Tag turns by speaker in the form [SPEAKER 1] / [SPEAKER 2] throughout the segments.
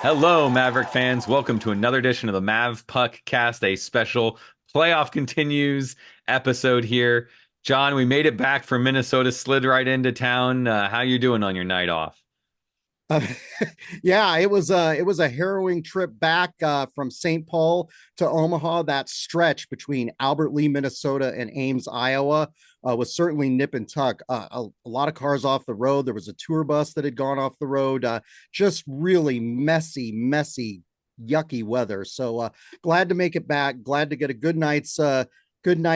[SPEAKER 1] Hello, Maverick fans. Welcome to another edition of the Mavpuckcast, a special playoff continues episode here. John, we made it back from Minnesota, slid right into town. How you doing on your night off?
[SPEAKER 2] Uh, yeah, it was a harrowing trip back from St. Paul to Omaha. That stretch between Albert Lee, Minnesota, and Ames, Iowa, was certainly nip and tuck. A lot of cars off the road. There was a tour bus that had gone off the road. Just really messy, yucky weather. So glad to make it back. Glad to get a good night's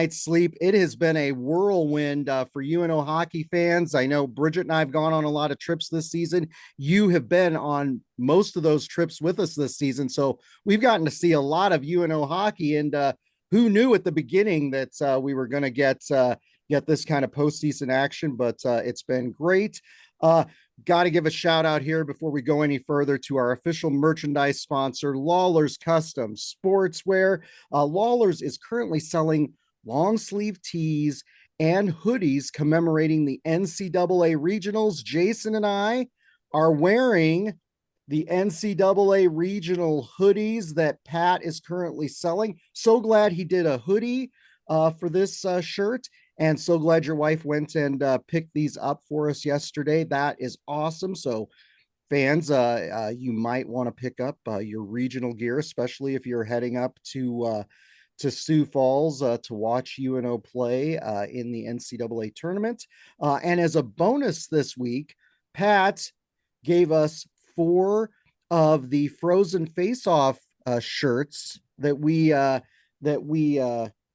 [SPEAKER 2] sleep. It has been a whirlwind for UNO hockey fans. I know Bridget and I have gone on a lot of trips this season. You have been on most of those trips with us this season. So we've gotten to see a lot of UNO hockey. And who knew at the beginning that we were going to get this kind of postseason action, but it's been great. Got to give a shout out here before we go any further to our official merchandise sponsor, Lawler's Custom Sportswear. Lawler's is currently selling long sleeve tees and hoodies commemorating the NCAA regionals. Jason and I are wearing the NCAA regional hoodies that Pat is currently selling. So glad he did a hoodie for this shirt. And so glad your wife went and picked these up for us yesterday. That is awesome. So fans, you might want to pick up your regional gear, especially if you're heading up to Sioux Falls to watch UNO play in the NCAA tournament. And as a bonus this week, Pat gave us 4 of the Frozen Faceoff shirts that we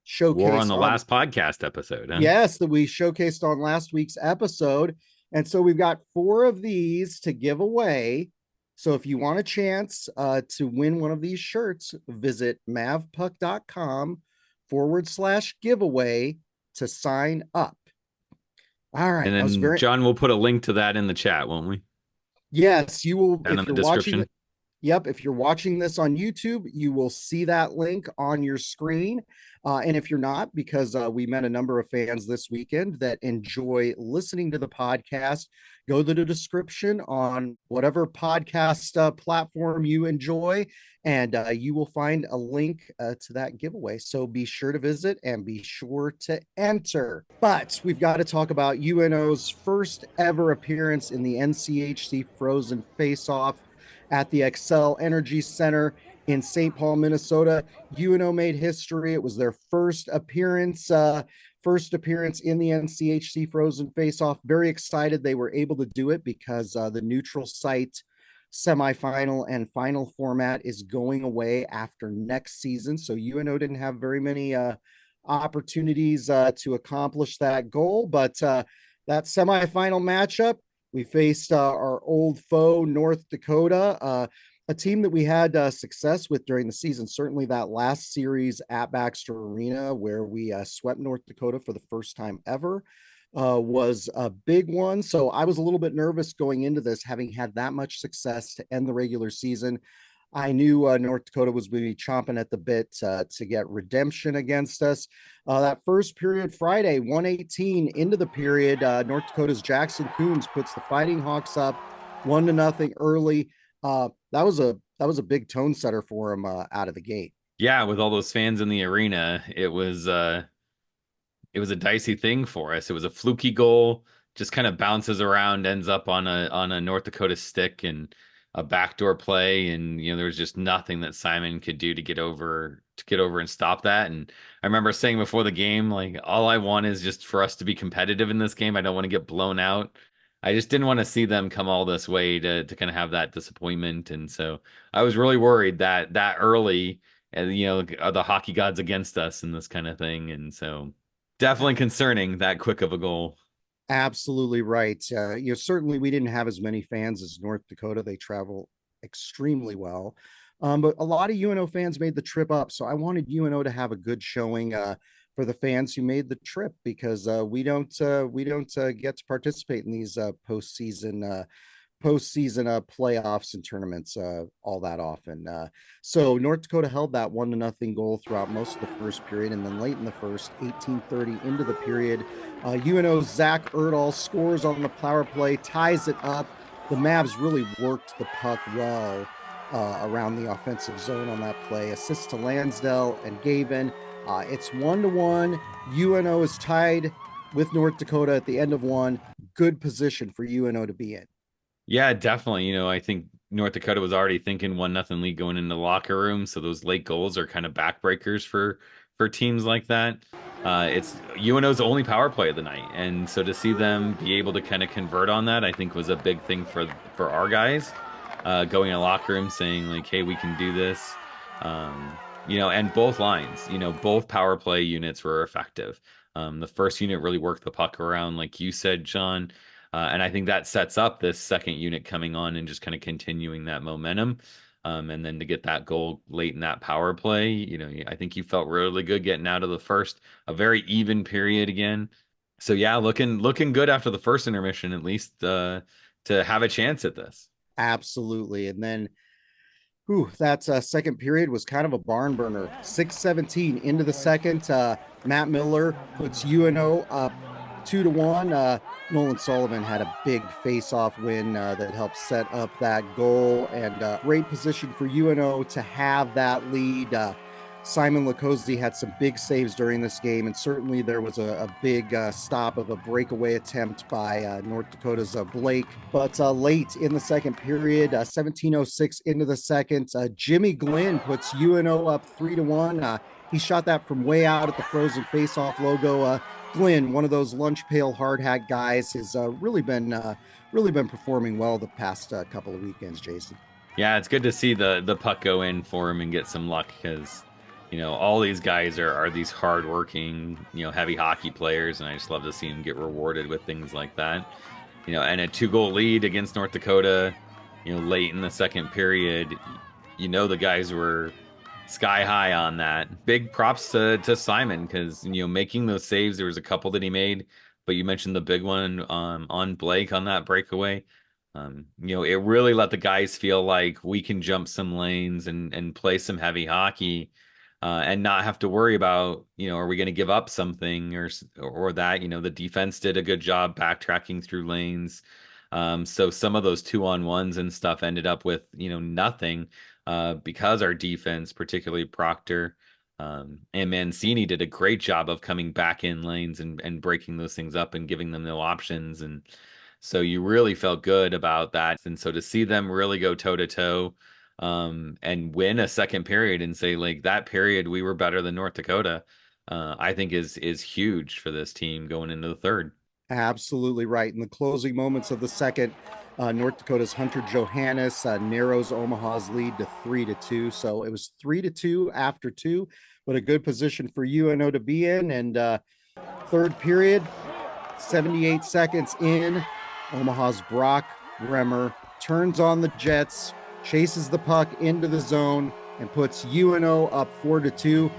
[SPEAKER 2] showcased
[SPEAKER 1] War on the last podcast episode. Huh?
[SPEAKER 2] Yes, that we showcased on last week's episode. And so we've got 4 of these to give away. So if you want a chance to win one of these shirts, visit mavpuck.com/giveaway to sign up. All right.
[SPEAKER 1] And then John, we'll put a link to that in the chat, won't we?
[SPEAKER 2] Yes, you will.
[SPEAKER 1] Down in the description.
[SPEAKER 2] Yep. If you're watching this on YouTube, you will see that link on your screen. And if you're not, because we met a number of fans this weekend that enjoy listening to the podcast, go to the description on whatever podcast platform you enjoy, and you will find a link to that giveaway. So be sure to visit and be sure to enter. But we've got to talk about UNO's first ever appearance in the NCHC Frozen Faceoff at the Xcel Energy Center in St. Paul, Minnesota. UNO made history. It was their first appearance in the NCHC Frozen Faceoff. Very excited they were able to do it because the neutral site semifinal and final format is going away after next season. So UNO didn't have very many opportunities to accomplish that goal, but that semifinal matchup, we faced our old foe, North Dakota, a team that we had success with during the season. Certainly that last series at Baxter Arena where we swept North Dakota for the first time ever was a big one. So I was a little bit nervous going into this, having had that much success to end the regular season. I knew North Dakota was going to be chomping at the bit to get redemption against us. That first period Friday, 1:18 into the period, North Dakota's Jackson Coombs puts the Fighting Hawks up 1-0 early. That was a big tone setter for him out of the gate.
[SPEAKER 1] Yeah, with all those fans in the arena, it was a dicey thing for us. It was a fluky goal, just kind of bounces around, ends up on a North Dakota stick and a backdoor play, and there was just nothing that Simon could do to get over and stop that. And I remember saying before the game, like, all I want is just for us to be competitive in this game. I don't want to get blown out. I just didn't want to see them come all this way to kind of have that disappointment. And so I was really worried that early, are the hockey gods against us and this kind of thing. And so definitely concerning that quick of a goal.
[SPEAKER 2] Absolutely right. Certainly we didn't have as many fans as North Dakota. They travel extremely well. But a lot of UNO fans made the trip up. So I wanted UNO to have a good showing for the fans who made the trip, because we don't get to participate in these postseason postseason playoffs and tournaments all that often. So North Dakota held that 1-0 goal throughout most of the first period, and then late in the first, 18:30 into the period, UNO's Zach Erdahl scores on the power play, ties it up. The Mavs really worked the puck well around the offensive zone on that play. Assist to Lansdale and Gavin. It's 1-1. UNO is tied with North Dakota at the end of one. Good position for UNO to be in.
[SPEAKER 1] Yeah, definitely. I think North Dakota was already thinking 1-0 lead going into the locker room, so those late goals are kind of backbreakers for teams like that. It's UNO's only power play of the night, and so to see them be able to kind of convert on that, I think was a big thing for our guys going in the locker room saying like, "Hey, we can do this." And both lines, both power play units were effective. The first unit really worked the puck around, like you said, John. And I think that sets up this second unit coming on and just kind of continuing that momentum. And then to get that goal late in that power play, I think you felt really good getting out of the first, a very even period again. So yeah, looking good after the first intermission, at least to have a chance at this.
[SPEAKER 2] Absolutely. And then that second period was kind of a barn burner. 6:17 into the second. Matt Miller puts UNO up 2-1. Nolan Sullivan had a big face-off win that helped set up that goal, and great position for UNO to have that lead. Simon Lacoste had some big saves during this game, and certainly there was a big stop of a breakaway attempt by North Dakota's Blake. But late in the second period, 17:06 into the second, Jimmy Glynn puts UNO up 3-1. He shot that from way out at the Frozen Faceoff logo. Glynn, one of those lunch pail hard hat guys, has really been performing well the past couple of weekends, Jason.
[SPEAKER 1] Yeah, it's good to see the puck go in for him and get some luck because all these guys are these hardworking, heavy hockey players, and I just love to see them get rewarded with things like that. And a 2-goal lead against North Dakota, late in the second period, the guys were sky high on that. Big props to Simon because making those saves. There was a couple that he made, but you mentioned the big one on Blake on that breakaway. It really let the guys feel like we can jump some lanes and play some heavy hockey. And not have to worry about, are we going to give up something or that, the defense did a good job backtracking through lanes. So some of those 2-on-1s and stuff ended up with, nothing because our defense, particularly Proctor and Mancini, did a great job of coming back in lanes and breaking those things up and giving them no options. And so you really felt good about that. And so to see them really go toe to toe and win a second period and say like that period we were better than North Dakota, I think is huge for this team going into the third.
[SPEAKER 2] Absolutely right. In the closing moments of the second, North Dakota's Hunter Johannes narrows Omaha's lead to 3-2. So it was 3-2 after two, but a good position for UNO to be in. And third period, 78 seconds in, Omaha's Brock Bremer turns on the Jets, chases the puck into the zone, and puts UNO up 4-2.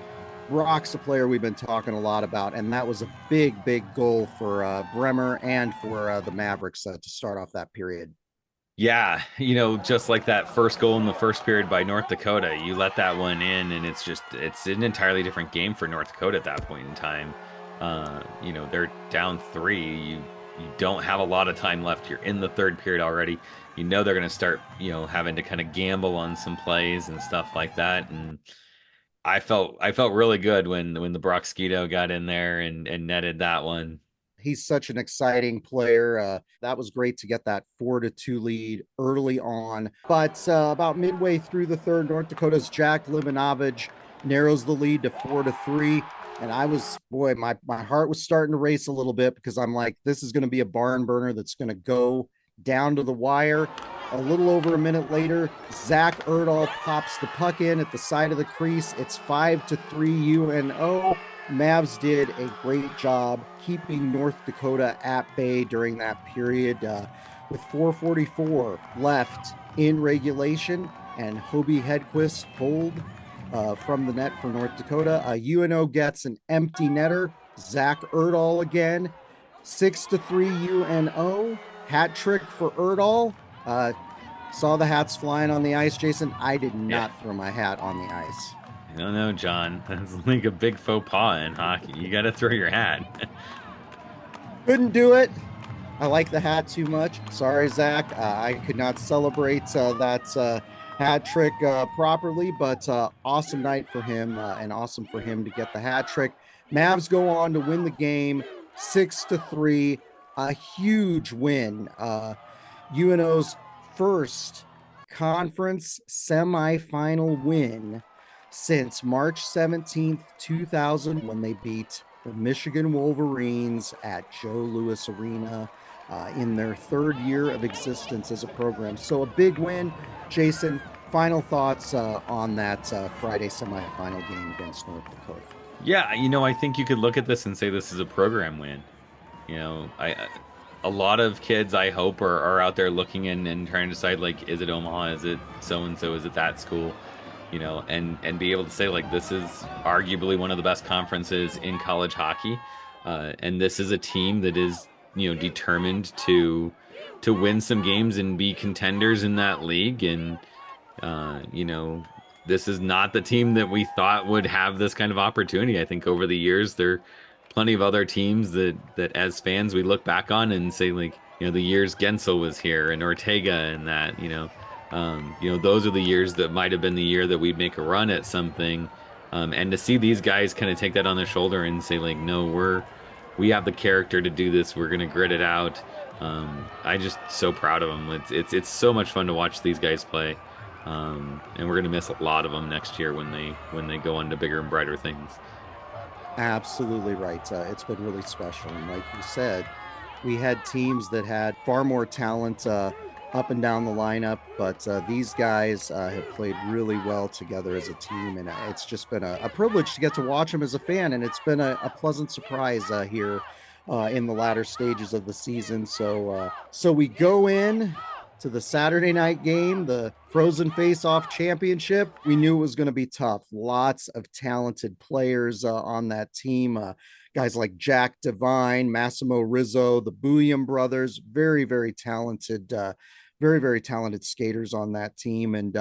[SPEAKER 2] Brock's a player we've been talking a lot about, and that was a big goal for Bremer and for the Mavericks to start off that period.
[SPEAKER 1] Yeah, just like that first goal in the first period by North Dakota, you let that one in, and it's an entirely different game for North Dakota at that point in time. They're down 3. You don't have a lot of time left. You're in the third period already. They're going to start, having to kind of gamble on some plays and stuff like that. And I felt really good when the Broxquito got in there and netted that one.
[SPEAKER 2] He's such an exciting player. That was great to get that 4-2 lead early on. But about midway through the third, North Dakota's Jack Livanovich narrows the lead to 4-3. And my heart was starting to race a little bit because I'm like, this is going to be a barn burner that's going to go down to the wire. A little over a minute later, Zach Erdahl pops the puck in at the side of the crease. It's 5-3 UNO. Mavs did a great job keeping North Dakota at bay during that period with 4:44 left in regulation, and Hobie Hedquist pulled from the net for North Dakota. UNO gets an empty netter. Zach Erdahl again. 6-3 UNO. Hat trick for Erdahl. Uh, saw the hats flying on the ice, Jason. I did
[SPEAKER 1] Yeah.
[SPEAKER 2] not throw my hat on the ice.
[SPEAKER 1] I don't know, John. That's like a big faux pas in hockey. You got to throw your hat.
[SPEAKER 2] Couldn't do it. I like the hat too much. Sorry, Zach. I could not celebrate that hat trick properly, but awesome night for him and awesome for him to get the hat trick. Mavs go on to win the game 6-3, a huge win. UNO's first conference semifinal win since March 17th, 2000, when they beat the Michigan Wolverines at Joe Louis Arena in their third year of existence as a program. So a big win. Jason, final thoughts on that Friday semifinal game against North Dakota?
[SPEAKER 1] Yeah, I think you could look at this and say this is a program win. A lot of kids, I hope, are out there looking and trying to decide, like, is it Omaha? Is it so and so? Is it that school? And be able to say, like, this is arguably one of the best conferences in college hockey, and this is a team that is determined to win some games and be contenders in that league. And this is not the team that we thought would have this kind of opportunity. I think over the years there are plenty of other teams that as fans we look back on and say, like, the years Gensel was here and Ortega and that, those are the years that might have been the year that we'd make a run at something. And to see these guys kind of take that on their shoulder and say, like, no, we have the character to do this. We're gonna grit it out. I just so proud of them. It's so much fun to watch these guys play. And we're gonna miss a lot of them next year when they go on to bigger and brighter things.
[SPEAKER 2] Absolutely right. It's been really special. And like you said, we had teams that had far more talent up and down the lineup, but these guys have played really well together as a team. And it's just been a privilege to get to watch them as a fan. And it's been a pleasant surprise here in the latter stages of the season. So we go in to the Saturday night game, the Frozen Faceoff Championship. We knew it was going to be tough. Lots of talented players on that team. Guys like Jack Devine, Massimo Rizzo, the Bouillon brothers, very, very talented, very, very talented skaters on that team. And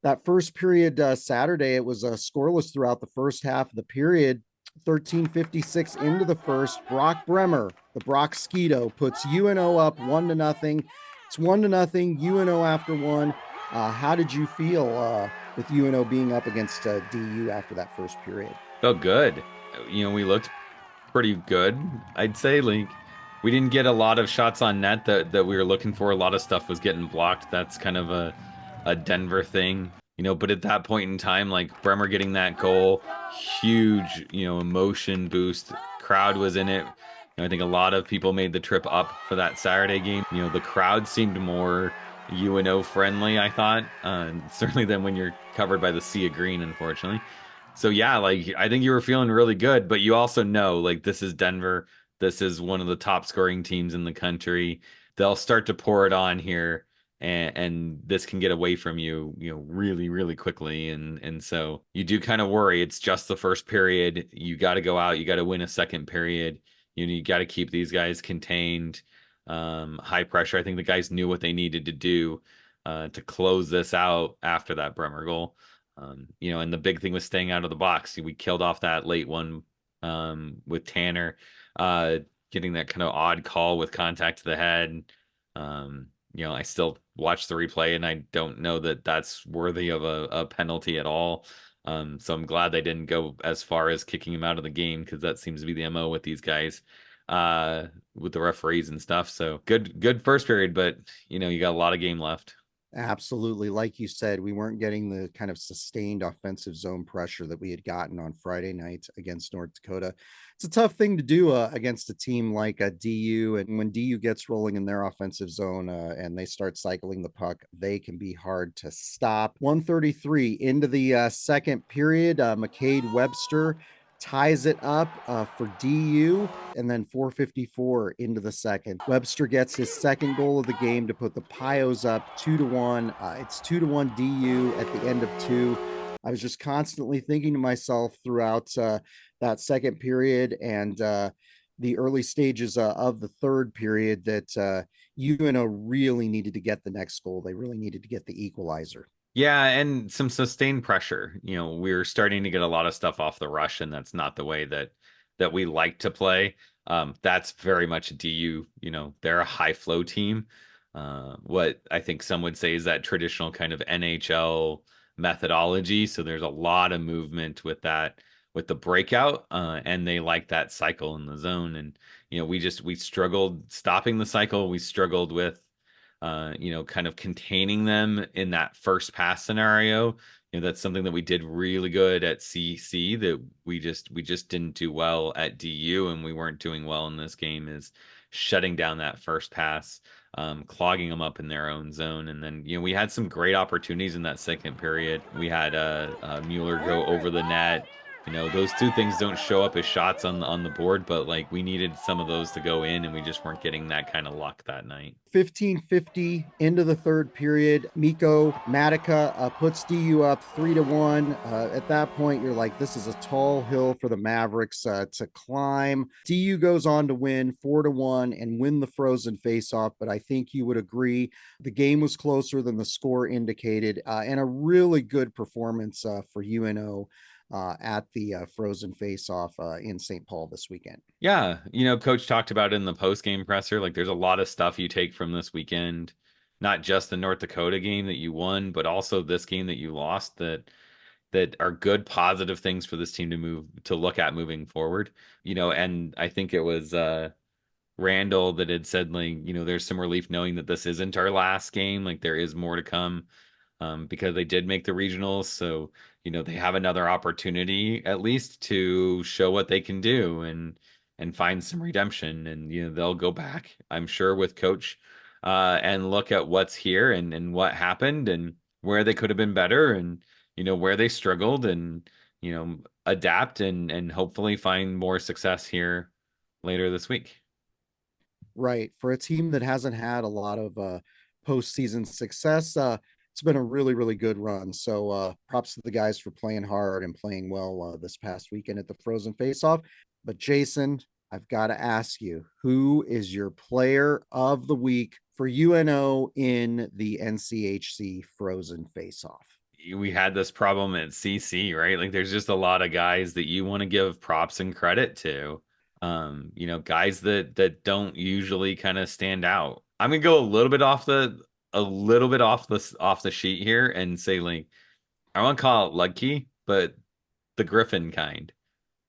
[SPEAKER 2] that first period Saturday, it was scoreless throughout the first half of the period. 13:56 into the first, Brock Bremer, the Brock Skeeto, puts UNO up 1-0. It's 1-0, UNO after one. How did you feel with UNO being up against DU after that first period?
[SPEAKER 1] Felt good. We looked pretty good. I'd say, like, we didn't get a lot of shots on net that we were looking for. A lot of stuff was getting blocked. That's kind of a Denver thing. But at that point in time, like, Bremer getting that goal, huge, emotion boost. Crowd was in it. I think a lot of people made the trip up for that Saturday game. The crowd seemed more UNO friendly, I thought, certainly than when you're covered by the sea of green, unfortunately. So yeah, like, I think you were feeling really good, but you also know, like, this is Denver. This is one of the top scoring teams in the country. They'll start to pour it on here, and this can get away from you, really, really quickly. And so you do kind of worry. It's just the first period. You got to go out. You got to win a second period. You got to keep these guys contained. High pressure. I think the guys knew what they needed to do to close this out after that Bremer goal. And the big thing was staying out of the box. We killed off that late one with Tanner getting that kind of odd call with contact to the head. I still watch the replay and I don't know that that's worthy of a penalty at all. So I'm glad they didn't go as far as kicking him out of the game, because that seems to be the MO with these guys, with the referees and stuff. So good first period, but you got a lot of game left.
[SPEAKER 2] Absolutely. Like you said, we weren't getting the kind of sustained offensive zone pressure that we had gotten on Friday night against North Dakota. It's a tough thing to do against a team like DU. And when DU gets rolling in their offensive zone and they start cycling the puck, they can be hard to stop. 1:33 into the second period, McCade Webster ties it up for DU, and then 4:54 into the second. Webster gets his second goal of the game to put the Pios up 2-1. It's 2-1 DU at the end of two. I was just constantly thinking to myself throughout that second period, and the early stages of the third period that UNO really needed to get the next goal. They really needed to get the equalizer.
[SPEAKER 1] Yeah, and some sustained pressure. We're starting to get a lot of stuff off the rush, and that's not the way that we like to play. That's very much DU. They're a high flow team. What I think some would say is that traditional kind of NHL methodology. So there's a lot of movement with that, with the breakout, and they like that cycle in the zone. And we struggled stopping the cycle. We struggled with kind of containing them in that first pass scenario. That's something that we did really good at CC that we just didn't do well at DU, and we weren't doing well in this game is shutting down that first pass, clogging them up in their own zone. And then, we had some great opportunities in that second period. We had Mueller go over the net. Those two things don't show up as shots on the board, but like we needed some of those to go in, and we just weren't getting that kind of luck that night.
[SPEAKER 2] 15:50 into the third period. Mikko Matica puts DU up 3-1. At that point, you're like, this is a tall hill for the Mavericks to climb. DU goes on to win 4-1 and win the Frozen Faceoff. But I think you would agree the game was closer than the score indicated, and a really good performance for UNO at the Frozen Faceoff in St. Paul this weekend.
[SPEAKER 1] Yeah, Coach talked about it in the post-game presser. Like, there's a lot of stuff you take from this weekend, not just the North Dakota game that you won, but also this game that you lost. That are good, positive things for this team to look at moving forward. And I think it was Randall that had said, like, there's some relief knowing that this isn't our last game. Like, there is more to come. Because they did make the regionals. So, they have another opportunity at least to show what they can do and find some redemption. And, they'll go back, I'm sure, with coach and look at what's here and what happened and where they could have been better and, where they struggled and, adapt and hopefully find more success here later this week.
[SPEAKER 2] Right. For a team that hasn't had a lot of postseason success, it's been a really, really good run. So props to the guys for playing hard and playing well this past weekend at the Frozen Faceoff. But Jason, I've got to ask you, who is your player of the week for UNO in the NCHC Frozen Faceoff?
[SPEAKER 1] We had this problem at CC, right? Like there's just a lot of guys that you want to give props and credit to. Guys that don't usually kind of stand out. I'm gonna go a little bit off the sheet here and say, like, I want to call it lucky, but the Griffin kind,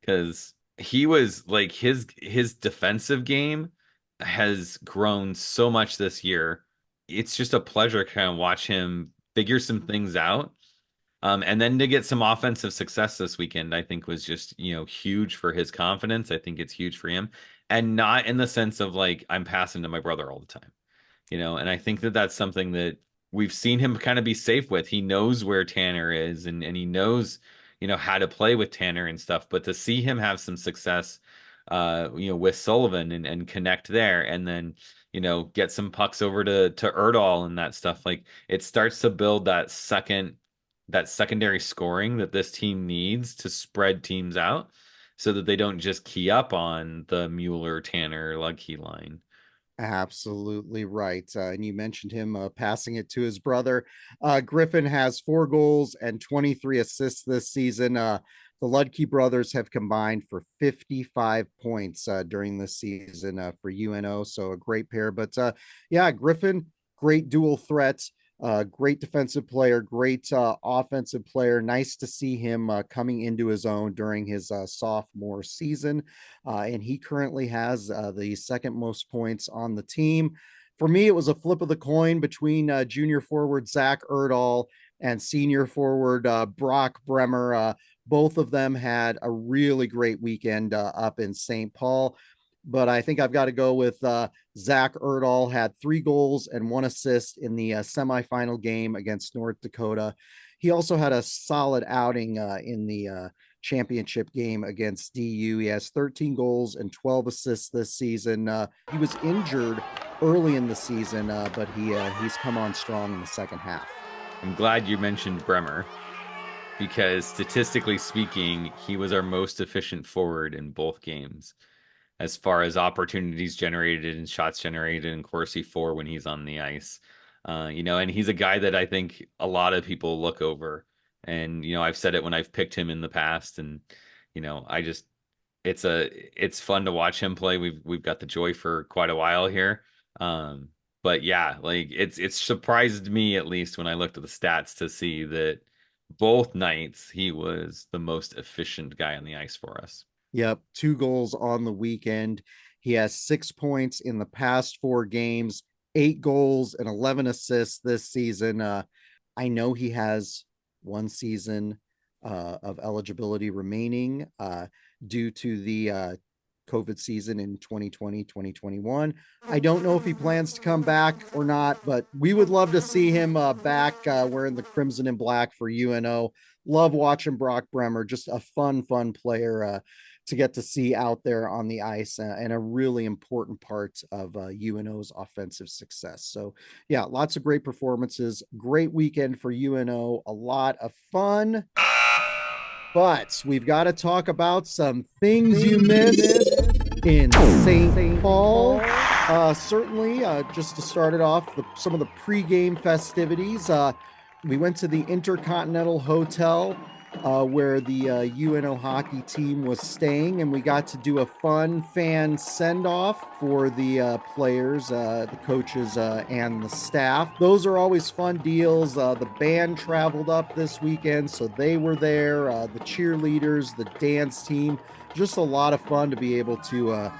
[SPEAKER 1] because he was like his defensive game has grown so much this year. It's just a pleasure to kind of watch him figure some things out. And then to get some offensive success this weekend, I think was just, huge for his confidence. I think it's huge for him. And not in the sense of like, I'm passing to my brother all the time, and I think that that's something that we've seen him kind of be safe with. He knows where Tanner is and he knows, how to play with Tanner and stuff. But to see him have some success, with Sullivan and connect there and then, get some pucks over to Erdahl and that stuff, like it starts to build that secondary scoring that this team needs to spread teams out so that they don't just key up on the Mueller, Tanner, Ludke line.
[SPEAKER 2] Absolutely right. And you mentioned him passing it to his brother. Griffin has 4 goals and 23 assists this season. The Ludke brothers have combined for 55 points during this season for UNO. So a great pair. But yeah, Griffin, great dual threat. Great defensive player, great offensive player. Nice to see him coming into his own during his sophomore season. And he currently has the second most points on the team. For me, it was a flip of the coin between junior forward Zach Erdahl and senior forward Brock Bremer. Both of them had a really great weekend up in St. Paul. But I think I've got to go with Zach Erdahl. Had 3 goals and 1 assist in the semifinal game against North Dakota. He also had a solid outing in the championship game against DU. He has 13 goals and 12 assists this season. He was injured early in the season, but he's come on strong in the second half.
[SPEAKER 1] I'm glad you mentioned Bremer because statistically speaking, he was our most efficient forward in both games. as far as opportunities generated and shots generated in Corsi 4 when he's on the ice. And he's a guy that I think a lot of people look over. And, I've said it when I've picked him in the past. And, I just, it's fun to watch him play. We've got the joy for quite a while here. But yeah, like it's surprised me at least when I looked at the stats to see that both nights he was the most efficient guy on the ice for us.
[SPEAKER 2] Yep, 2 goals on the weekend. He has 6 points in the past 4 games, 8 goals and 11 assists this season. I know he has 1 season of eligibility remaining due to the COVID season in 2020, 2021. I don't know if he plans to come back or not, but we would love to see him back wearing the crimson and black for UNO. Love watching Brock Bremer, just a fun player to get to see out there on the ice and a really important part of UNO's offensive success. So, yeah, lots of great performances. Great weekend for UNO. A lot of fun. But we've got to talk about some things you missed in St. Paul. Certainly, just to start it off, some of the pregame festivities. We went to the Intercontinental Hotel where the UNO hockey team was staying, and we got to do a fun fan send-off for the players, the coaches, and the staff. Those are always fun deals. The band traveled up this weekend, so they were there. The cheerleaders, the dance team, just a lot of fun to be able to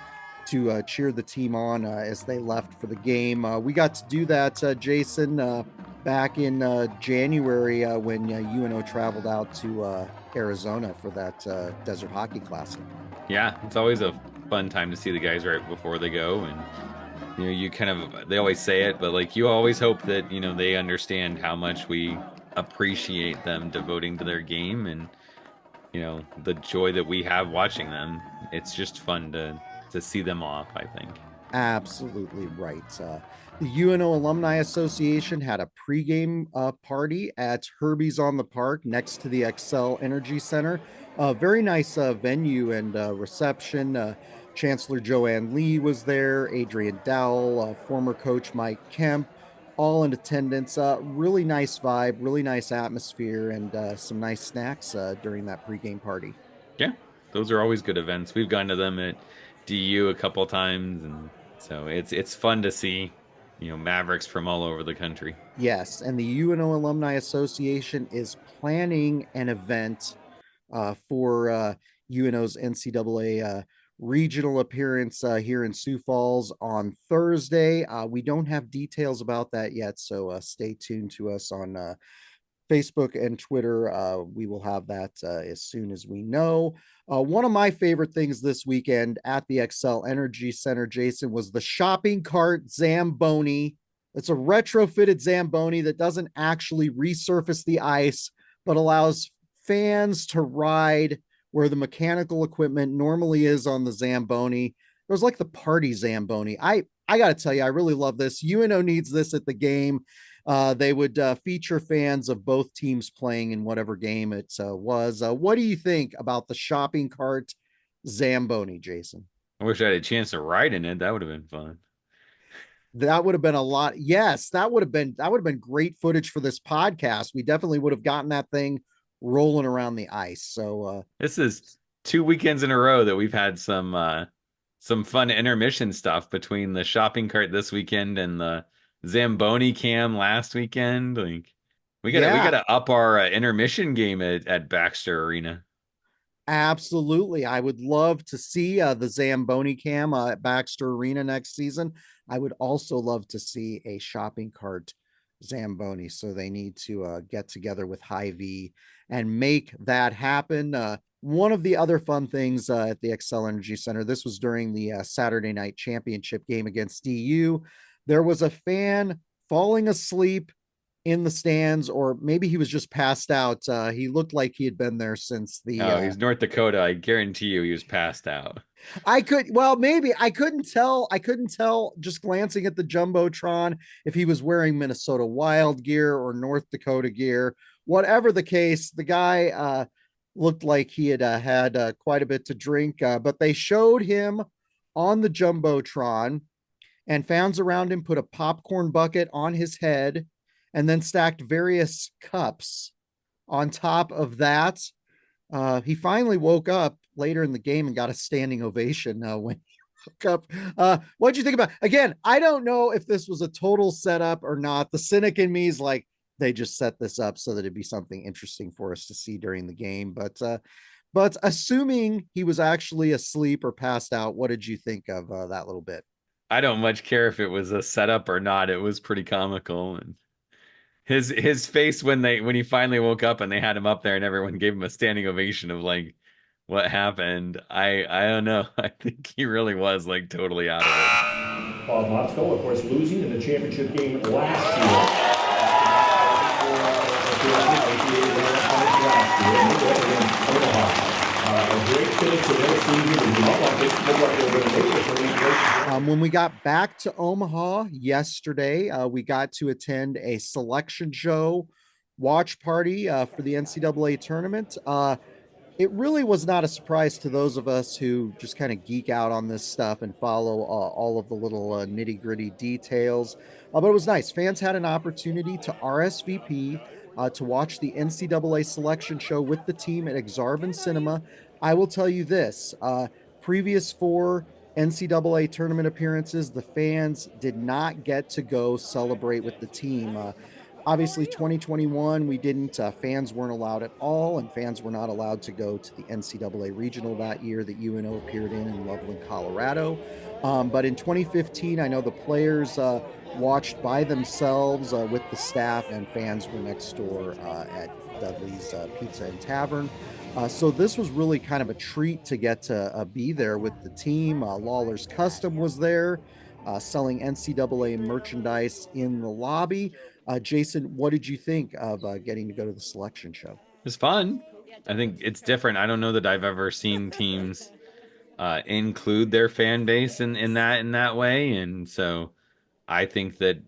[SPEAKER 2] cheer the team on as they left for the game. We got to do that, Jason, back in January when UNO traveled out to Arizona for that Desert Hockey Classic.
[SPEAKER 1] Yeah, it's always a fun time to see the guys right before they go. And, you kind of, they always say it, but like you always hope that, they understand how much we appreciate them devoting to their game and, the joy that we have watching them. It's just fun to see them off, I think.
[SPEAKER 2] Absolutely right. The UNO Alumni Association had a pregame party at Herbie's on the Park next to the Xcel Energy Center. Very nice venue and reception. Chancellor Joanne Lee was there, Adrian Dowell, former coach Mike Kemp, all in attendance. Really nice vibe, really nice atmosphere, and some nice snacks during that pregame party.
[SPEAKER 1] Yeah, those are always good events. We've gone to them at DU a couple times, and so it's fun to see, Mavericks from all over the country.
[SPEAKER 2] Yes, and the UNO Alumni Association is planning an event for UNO's NCAA regional appearance here in Sioux Falls on Thursday. We don't have details about that yet, so stay tuned to us on Facebook and Twitter. We will have that as soon as we know. One of my favorite things this weekend at the Xcel Energy Center, Jason, was the shopping cart Zamboni. It's a retrofitted Zamboni that doesn't actually resurface the ice, but allows fans to ride where the mechanical equipment normally is on the Zamboni. It was like the party Zamboni. I got to tell you, I really love this. UNO needs this at the game. They would feature fans of both teams playing in whatever game it was. What do you think about the shopping cart Zamboni, Jason?
[SPEAKER 1] I wish I had a chance to ride in it. That would have been fun.
[SPEAKER 2] That would have been a lot. Yes, that would have been great footage for this podcast. We definitely would have gotten that thing rolling around the ice. So
[SPEAKER 1] this is 2 weekends in a row that we've had some fun intermission stuff between the shopping cart this weekend and the Zamboni cam last weekend. Like we gotta up our intermission game at Baxter Arena.
[SPEAKER 2] Absolutely. I would love to see the Zamboni cam at Baxter Arena next season. I would also love to see a shopping cart Zamboni. So they need to get together with Hy-Vee and make that happen. One of the other fun things at the Xcel Energy Center, this was during the Saturday night championship game against DU. There was a fan falling asleep in the stands, or maybe he was just passed out. He looked like he had been there since the
[SPEAKER 1] he's North Dakota. I guarantee you he was passed out.
[SPEAKER 2] Maybe I couldn't tell just glancing at the Jumbotron if he was wearing Minnesota Wild gear or North Dakota gear. Whatever the case, the guy looked like he had had quite a bit to drink, but they showed him on the Jumbotron, and fans around him put a popcorn bucket on his head and then stacked various cups on top of that. He finally woke up later in the game and got a standing ovation when he woke up. What'd you think about? Again, I don't know if this was a total setup or not. The cynic in me is like, they just set this up so that it'd be something interesting for us to see during the game. But assuming he was actually asleep or passed out, what did you think of that little bit?
[SPEAKER 1] I don't much care if it was a setup or not. It was pretty comical, and his face when he finally woke up and they had him up there and everyone gave him a standing ovation of like what happened. I don't know. I think he really was like totally out of it.
[SPEAKER 3] Moscow, of course, losing in the championship game last year.
[SPEAKER 2] When we got back to Omaha yesterday, we got to attend a selection show watch party for the NCAA tournament. It really was not a surprise to those of us who just kind of geek out on this stuff and follow all of the little nitty gritty details. But it was nice. Fans had an opportunity to RSVP to watch the NCAA selection show with the team at Aksarben Cinema. I will tell you this, previous 4 NCAA tournament appearances, the fans did not get to go celebrate with the team. Obviously 2021 we didn't, fans weren't allowed at all, and fans were not allowed to go to the NCAA regional that year that UNO appeared in Loveland, Colorado. But in 2015 I know the players watched by themselves with the staff, and fans were next door at Dudley's Pizza and Tavern. So this was really kind of a treat to get to be there with the team. Lawler's Custom was there, selling NCAA merchandise in the lobby. Jason, what did you think of getting to go to the selection show?
[SPEAKER 1] It was fun. I think it's different. I don't know that I've ever seen teams include their fan base in that way, and so I think that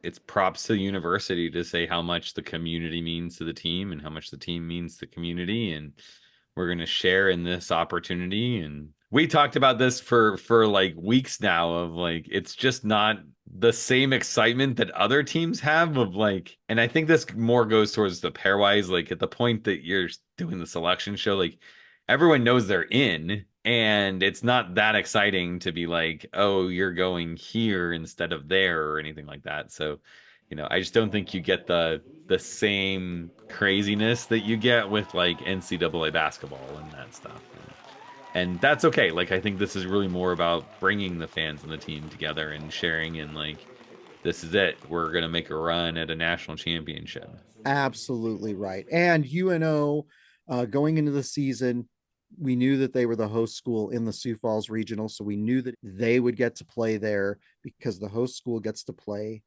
[SPEAKER 1] it's props to the university to say how much the community means to the team and how much the team means to the community, and we're going to share in this opportunity. And we talked about this for like weeks now of like it's just not the same excitement that other teams have of like, and I think this more goes towards the pairwise, like at the point that you're doing the selection show, like everyone knows they're in, and it's not that exciting to be like, oh, you're going here instead of there or anything like that. So, I just don't think you get the same craziness that you get with like NCAA basketball and that stuff. And that's okay. Like I think this is really more about bringing the fans and the team together and sharing, and like this is it. We're going to make a run at a national championship.
[SPEAKER 2] Absolutely right. And UNO, going into the season, we knew that they were the host school in the Sioux Falls regional, so we knew that they would get to play there because the host school gets to play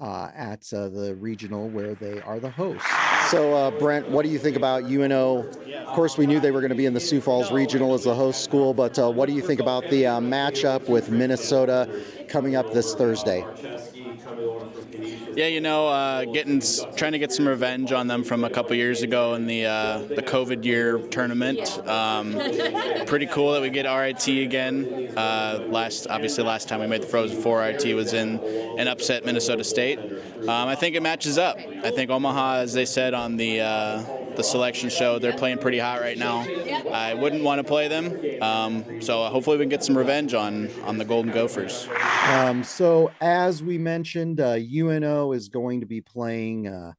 [SPEAKER 2] at the regional where they are the host. So, Brent, what do you think about UNO? Of course, we knew they were going to be in the Sioux Falls regional as the host school, but what do you think about the matchup with Minnesota coming up this Thursday?
[SPEAKER 4] Yeah, trying to get some revenge on them from a couple years ago in the COVID year tournament. Pretty cool that we get RIT again. Last time we made the Frozen Four, RIT was in an upset Minnesota State. I think it matches up. I think Omaha, as they said on the selection show, they're playing pretty hot right now. I wouldn't want to play them, so hopefully we can get some revenge on the Golden Gophers.
[SPEAKER 2] So as we mentioned, UNO is going to be playing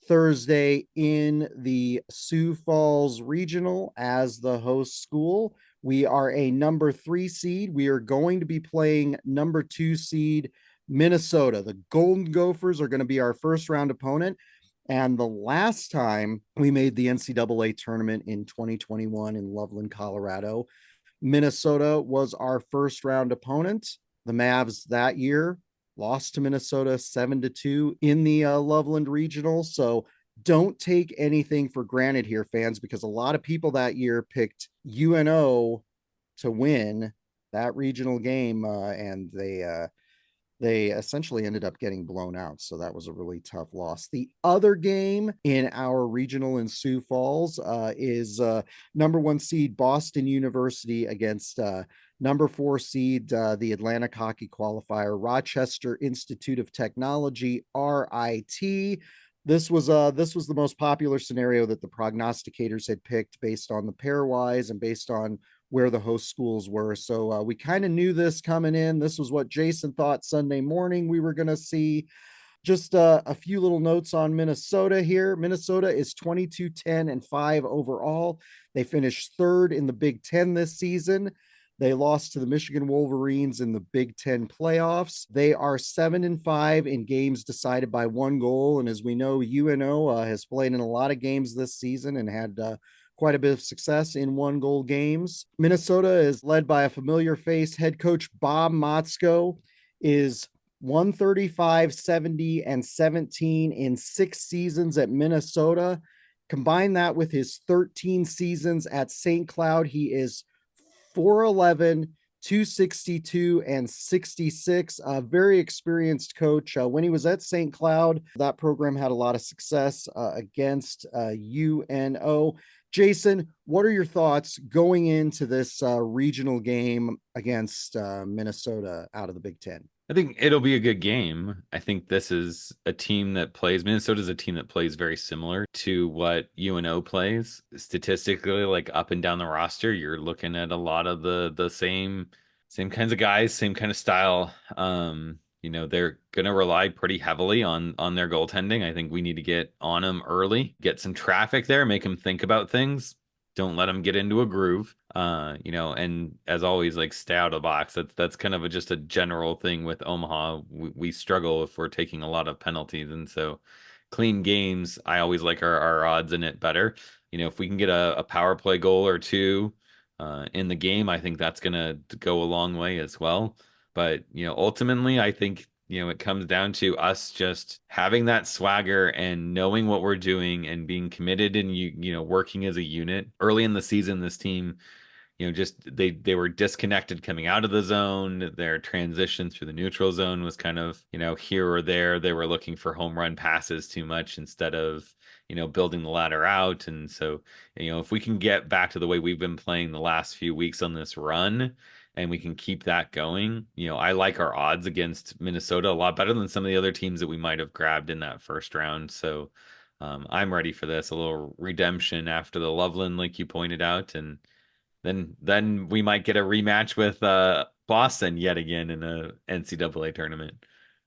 [SPEAKER 2] Thursday in the Sioux Falls Regional as the host school. We are a number 3 seed. We are going to be playing number 2 seed Minnesota. The Golden Gophers are going to be our first round opponent. And the last time we made the NCAA tournament in 2021 in Loveland, Colorado, Minnesota was our first round opponent. The Mavs that year lost to Minnesota 7-2 in the Loveland Regional. So don't take anything for granted here, fans, because a lot of people that year picked UNO to win that regional game, and They essentially ended up getting blown out. So that was a really tough loss. The other game in our regional in Sioux Falls is number 1 seed Boston University against number 4 seed, the Atlantic Hockey Qualifier, Rochester Institute of Technology, RIT. This was the most popular scenario that the prognosticators had picked based on the pairwise and based on where the host schools were. So we kind of knew this coming in. This was what Jason thought Sunday morning we were going to see. Just a few little notes on Minnesota here. Minnesota is 22-10-5 overall. They finished third in the Big Ten this season. They lost to the Michigan Wolverines in the Big Ten playoffs. They are 7-5 in games decided by 1 goal. And as we know, UNO has played in a lot of games this season and had quite a bit of success in 1-goal games. Minnesota is led by a familiar face. Head coach Bob Motzko is 135, 70, and 17 in 6 seasons at Minnesota. Combine that with his 13 seasons at St. Cloud, he is 411, 262, and 66. A very experienced coach. When he was at St. Cloud, that program had a lot of success against UNO. Jason, what are your thoughts going into this regional game against Minnesota out of the Big Ten?
[SPEAKER 1] I think it'll be a good game. I think this is a team that plays, Minnesota's a team that plays very similar to what UNO plays. Statistically, like up and down the roster, you're looking at a lot of the same kinds of guys, same kind of style. They're going to rely pretty heavily on their goaltending. I think we need to get on them early, get some traffic there, make them think about things. Don't let them get into a groove. And as always, like stay out of the box. That's kind of just a general thing with Omaha. We struggle if we're taking a lot of penalties, and so clean games, I always like our odds in it better. If we can get a power play goal or two in the game, I think that's gonna go a long way as well. But ultimately, I think it comes down to us just having that swagger and knowing what we're doing and being committed and working as a unit. Early in the season, this team, just they were disconnected coming out of the zone. Their transition through the neutral zone was kind of, here or there. They were looking for home run passes too much instead of, building the ladder out. And so, if we can get back to the way we've been playing the last few weeks on this run, and we can keep that going, I like our odds against Minnesota a lot better than some of the other teams that we might have grabbed in that first round. So I'm ready for this, a little redemption after the Loveland, like you pointed out, and then we might get a rematch with Boston yet again in a NCAA tournament.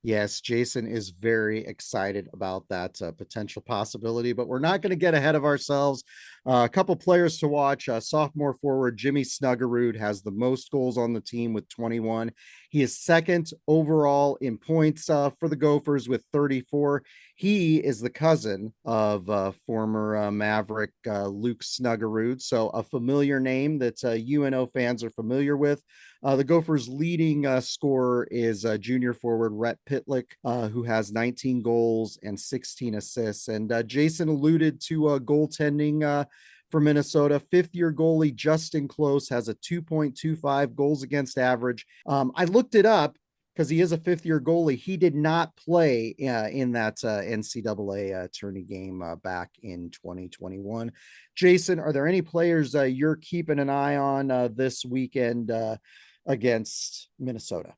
[SPEAKER 2] Yes, Jason is very excited about that potential possibility, but we're not going to get ahead of ourselves. A couple players to watch. Sophomore forward Jimmy Snuggerud has the most goals on the team with 21. He is second overall in points for the Gophers with 34. He is the cousin of former Maverick Luke Snuggerud, so a familiar name that UNO fans are familiar with. The Gophers' leading scorer is junior forward Rhett Pitlick, who has 19 goals and 16 assists. And Jason alluded to goaltending for Minnesota. Fifth-year goalie Justin Close has a 2.25 goals against average. I looked it up because he is a fifth-year goalie. He did not play in that NCAA tourney game back in 2021. Jason, are there any players you're keeping an eye on this weekend against Minnesota?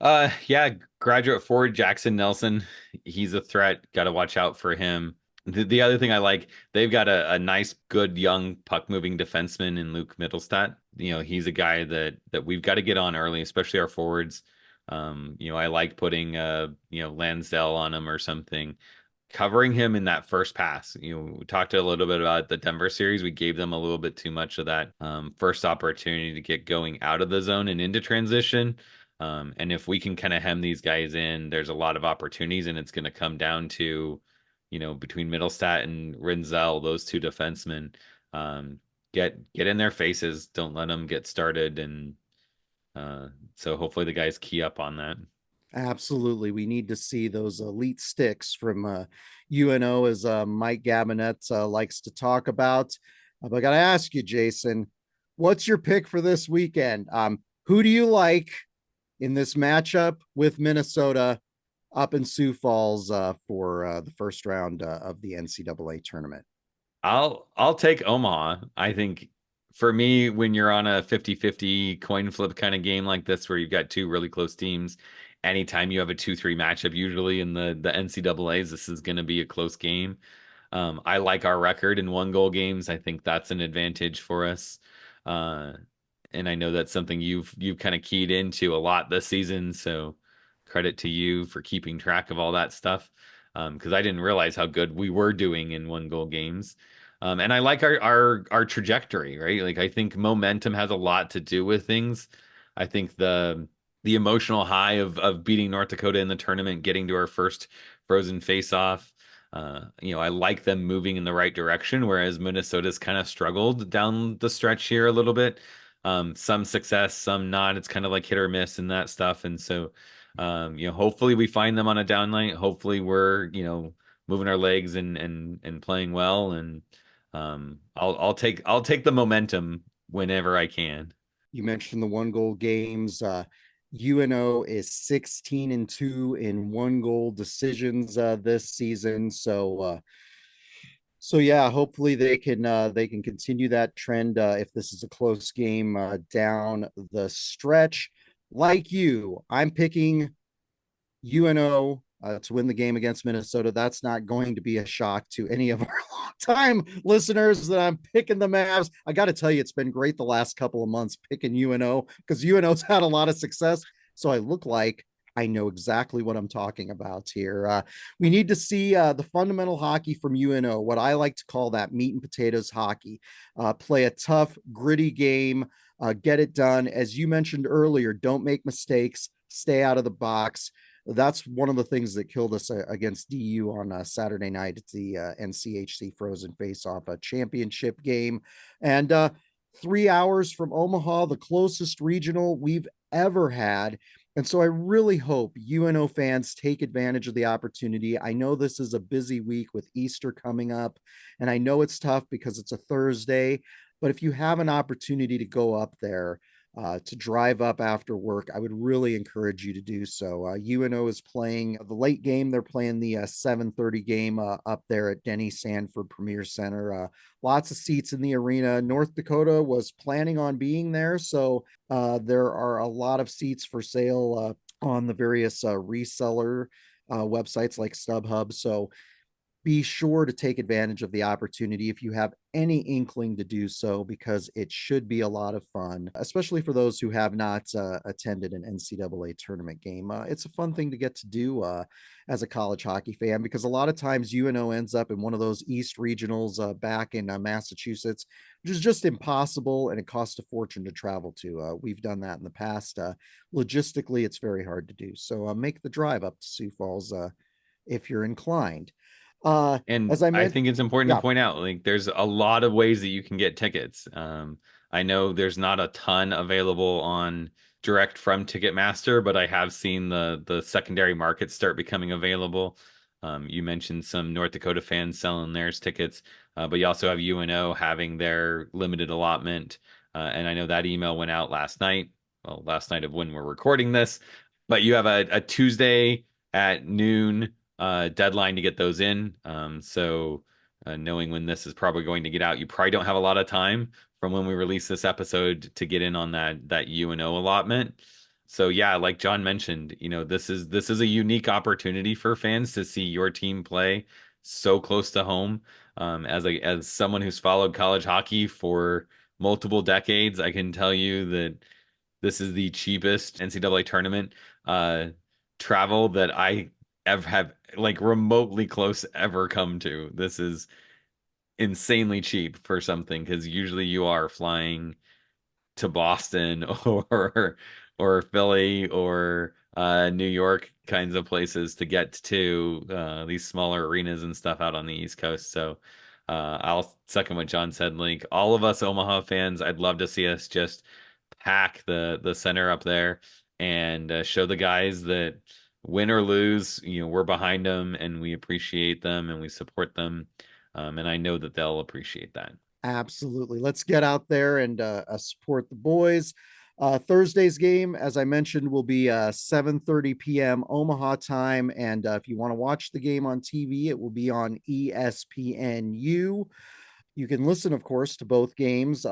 [SPEAKER 1] Yeah, graduate forward Jackson Nelson. He's a threat. Got to watch out for him. The other thing I like, they've got a nice, good young puck moving defenseman in Luke Mittelstadt. He's a guy that we've got to get on early, especially our forwards. I like putting Lansdale on him or something, covering him in that first pass. We talked a little bit about the Denver series. We gave them a little bit too much of that first opportunity to get going out of the zone and into transition. And if we can kind of hem these guys in, there's a lot of opportunities, and it's going to come down to, between Mittelstadt and Rinzel, those two defensemen, get in their faces. Don't let them get started. And so hopefully the guys key up on that.
[SPEAKER 2] Absolutely. We need to see those elite sticks from UNO, as Mike Gabinet likes to talk about. But I got to ask you, Jason, what's your pick for this weekend? Who do you like in this matchup with Minnesota up in Sioux Falls for the first round of the NCAA tournament.
[SPEAKER 1] I'll take Omaha. I think for me, when you're on a 50-50 coin flip kind of game like this, where you've got two really close teams, anytime you have a 2-3 matchup, usually in the NCAAs, this is going to be a close game. I like our record in 1-goal games. I think that's an advantage for us. Uh, and I know that's something you've kind of keyed into a lot this season. So credit to you for keeping track of all that stuff. Because I didn't realize how good we were doing in 1-goal games. And I like our trajectory, right? Like I think momentum has a lot to do with things. I think the emotional high of beating North Dakota in the tournament, getting to our first Frozen Faceoff. I like them moving in the right direction, whereas Minnesota's kind of struggled down the stretch here a little bit. Some success, some not. It's kind of like hit or miss and that stuff. And so, hopefully we find them on a down night. Hopefully we're, moving our legs and playing well. And I'll take the momentum whenever I can.
[SPEAKER 2] You mentioned the 1-goal games. UNO is 16-2 in 1-goal decisions this season. So yeah, hopefully they can continue that trend if this is a close game down the stretch. Like you, I'm picking UNO to win the game against Minnesota. That's not going to be a shock to any of our long-time listeners that I'm picking the Mavs. I got to tell you, it's been great the last couple of months picking UNO because UNO's had a lot of success. So I look like I know exactly what I'm talking about here. We need to see the fundamental hockey from UNO, what I like to call that meat and potatoes hockey. Play a tough, gritty game, get it done. As you mentioned earlier, don't make mistakes, stay out of the box. That's one of the things that killed us against DU on Saturday night. It's the NCHC Frozen Faceoff championship game. And 3 hours from Omaha, the closest regional we've ever had. And so I really hope UNO fans take advantage of the opportunity. I know this is a busy week with Easter coming up, and I know it's tough because it's a Thursday, but if you have an opportunity to go up there, to drive up after work, I would really encourage you to do so. UNO is playing the late game. They're playing the 7:30 game up there at Denny Sanford Premier Center. Lots of seats in the arena. North Dakota was planning on being there, so there are a lot of seats for sale on the various reseller websites like StubHub. So be sure to take advantage of the opportunity if you have any inkling to do so, because it should be a lot of fun, especially for those who have not attended an NCAA tournament game. It's a fun thing to get to do as a college hockey fan, because a lot of times UNO ends up in one of those East regionals back in Massachusetts, which is just impossible and it costs a fortune to travel to. We've done that in the past. Logistically, it's very hard to do. So make the drive up to Sioux Falls if you're inclined.
[SPEAKER 1] And
[SPEAKER 2] As I
[SPEAKER 1] I
[SPEAKER 2] mentioned,
[SPEAKER 1] think it's important
[SPEAKER 2] yeah,
[SPEAKER 1] to point out, like, there's a lot of ways that you can get tickets. I know there's not a ton available on direct from Ticketmaster, but I have seen the secondary markets start becoming available. You mentioned some North Dakota fans selling theirs tickets, but you also have UNO having their limited allotment. And I know that email went out last night. Well, last night of when we're recording this, but you have a Tuesday at noon deadline to get those in. So knowing when this is probably going to get out, you probably don't have a lot of time from when we release this episode to get in on that UNO allotment. So yeah, like John mentioned, this is a unique opportunity for fans to see your team play so close to home. As someone who's followed college hockey for multiple decades, I can tell you that this is the cheapest NCAA tournament travel that I ever have, like, remotely close ever come to. This is insanely cheap for something, because usually you are flying to Boston or Philly or New York kinds of places to get to these smaller arenas and stuff out on the East Coast. So I'll second what John said. Like, all of us Omaha fans, I'd love to see us just pack the center up there and show the guys that win or lose, we're behind them and we appreciate them and we support them. And I know that they'll appreciate that.
[SPEAKER 2] absolutely. Let's get out there and support the boys. Thursday's game, as I mentioned, will be 7:30 p.m. Omaha time. And if you want to watch the game on TV, it will be on ESPNU. You can listen, of course, to both games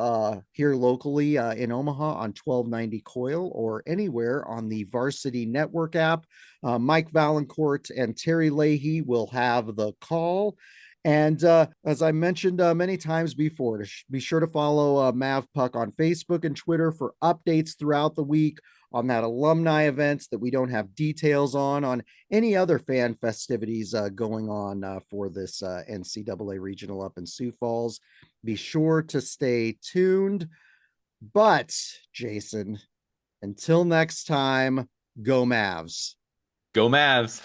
[SPEAKER 2] here locally in Omaha on 1290 Coil or anywhere on the Varsity Network app. Mike Valancourt and Terry Leahy will have the call. And as I mentioned many times before, be sure to follow Mavpuck on Facebook and Twitter for updates throughout the week on that alumni events that we don't have details on any other fan festivities going on for this NCAA regional up in Sioux Falls. Be sure to stay tuned. But Jason, until next time, go Mavs.
[SPEAKER 1] Go Mavs.